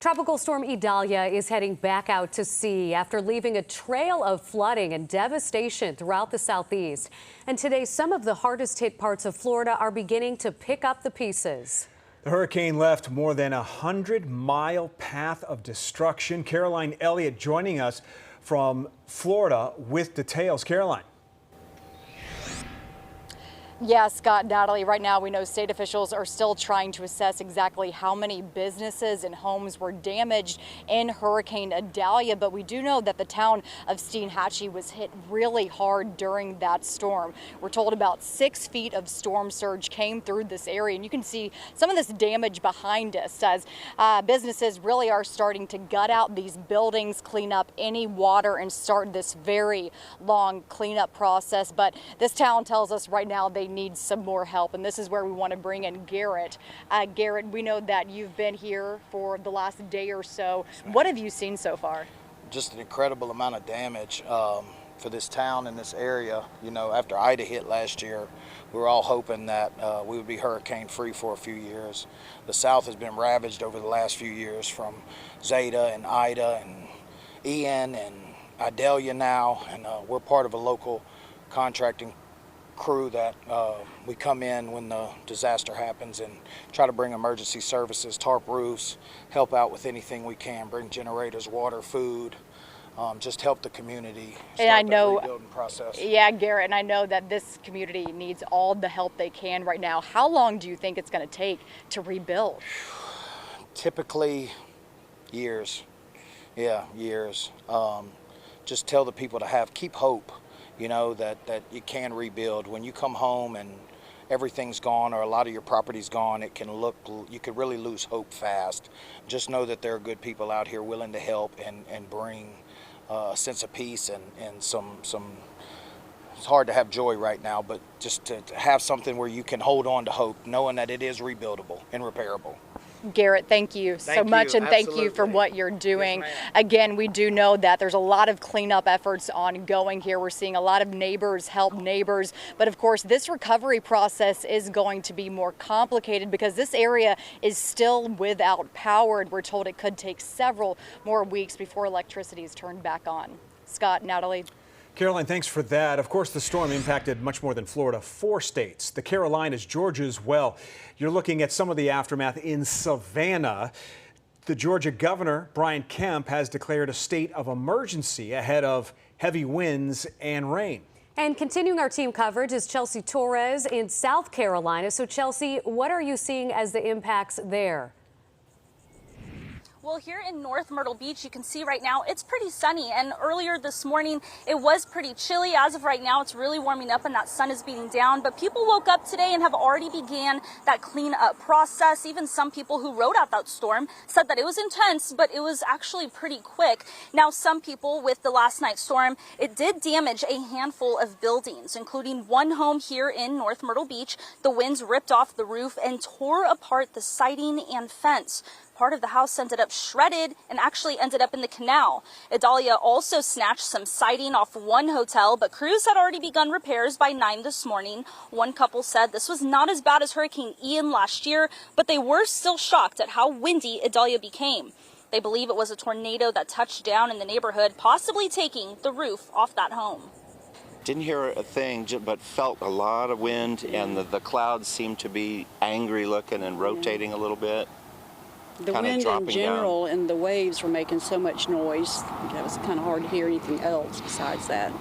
Tropical storm Idalia is heading back out to sea after leaving a trail of flooding and devastation throughout the southeast. And today, some of the hardest hit parts of Florida are beginning to pick up the pieces. The hurricane left more than 100-mile path of destruction. Caroline Elliott joining us from Florida with details. Caroline. Yeah, Scott, Natalie, right now we know state officials are still trying to assess exactly how many businesses and homes were damaged in Hurricane Idalia, but we do know that the town of Steinhatchee was hit really hard during that storm. We're told about 6 feet of storm surge came through this area, and you can see some of this damage behind us as businesses really are starting to gut out these buildings, clean up any water, and start this very long cleanup process. But this town tells us right now they need some more help, and this is where we want to bring in Garrett. Garrett, we know that you've been here for the last day or so. What have you seen so far? Just an incredible amount of damage for this town and this area. You know, after Ida hit last year, we were all hoping that we would be hurricane free for a few years. The South has been ravaged over the last few years from Zeta and Ida and Ian and Idalia now, and we're part of a local contracting crew that we come in when the disaster happens and try to bring emergency services, tarp roofs, help out with anything we can, bring generators, water, food, just help the community start and I know, that rebuilding process. Yeah, Garrett, and I know that this community needs all the help they can right now. How long do you think it's going to take to rebuild? Typically years. Yeah, years. Just tell the people to keep hope. You know, that you can rebuild. When you come home and everything's gone or a lot of your property's gone, you could really lose hope fast. Just know that there are good people out here willing to help and bring a sense of peace and some, it's hard to have joy right now, but just to have something where you can hold on to hope, knowing that it is rebuildable and repairable. Garrett, thank you so much, and thank you for what you're doing. Yes, again, we do know that there's a lot of cleanup efforts ongoing here. We're seeing a lot of neighbors help neighbors, but of course this recovery process is going to be more complicated because this area is still without power. We're told it could take several more weeks before electricity is turned back on. Scott, Natalie. Caroline, thanks for that. Of course, the storm impacted much more than Florida, 4 states, the Carolinas, Georgia as well. You're looking at some of the aftermath in Savannah. The Georgia governor, Brian Kemp, has declared a state of emergency ahead of heavy winds and rain. And continuing our team coverage is Chelsea Torres in South Carolina. So, Chelsea, what are you seeing as the impacts there? Well, here in North Myrtle Beach, you can see right now it's pretty sunny, and earlier this morning it was pretty chilly. As of right now, it's really warming up and that sun is beating down, but people woke up today and have already began that cleanup process. Even some people who rode out that storm said that it was intense, but it was actually pretty quick. Now, some people with the last night's storm, it did damage a handful of buildings, including one home here in North Myrtle Beach. The winds ripped off the roof and tore apart the siding and fence. Part of the house ended up shredded and actually ended up in the canal. Idalia also snatched some siding off one hotel, but crews had already begun repairs by 9 this morning. One couple said this was not as bad as Hurricane Ian last year, but they were still shocked at how windy Idalia became. They believe it was a tornado that touched down in the neighborhood, possibly taking the roof off that home. Didn't hear a thing, but felt a lot of wind, and the clouds seemed to be angry looking and rotating a little bit. The wind in general and the waves were making so much noise. It was kind of hard to hear anything else besides that.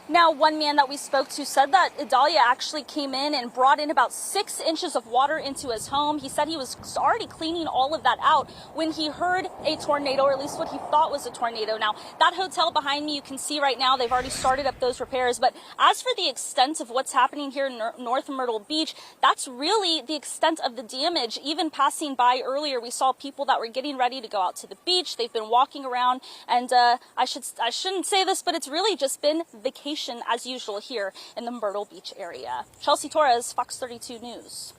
Now, one man that we spoke to said that Idalia actually came in and brought in about 6 inches of water into his home. He said he was already cleaning all of that out when he heard a tornado, or at least what he thought was a tornado. Now, that hotel behind me, you can see right now, they've already started up those repairs. But as for the extent of what's happening here in North Myrtle Beach, that's really the extent of the damage. Even passing by earlier, we saw people that were getting ready to go out to the beach. They've been walking around, and I shouldn't say this, but it's really just been vacation as usual here in the Myrtle Beach area. Chelsea Torres, Fox 32 News.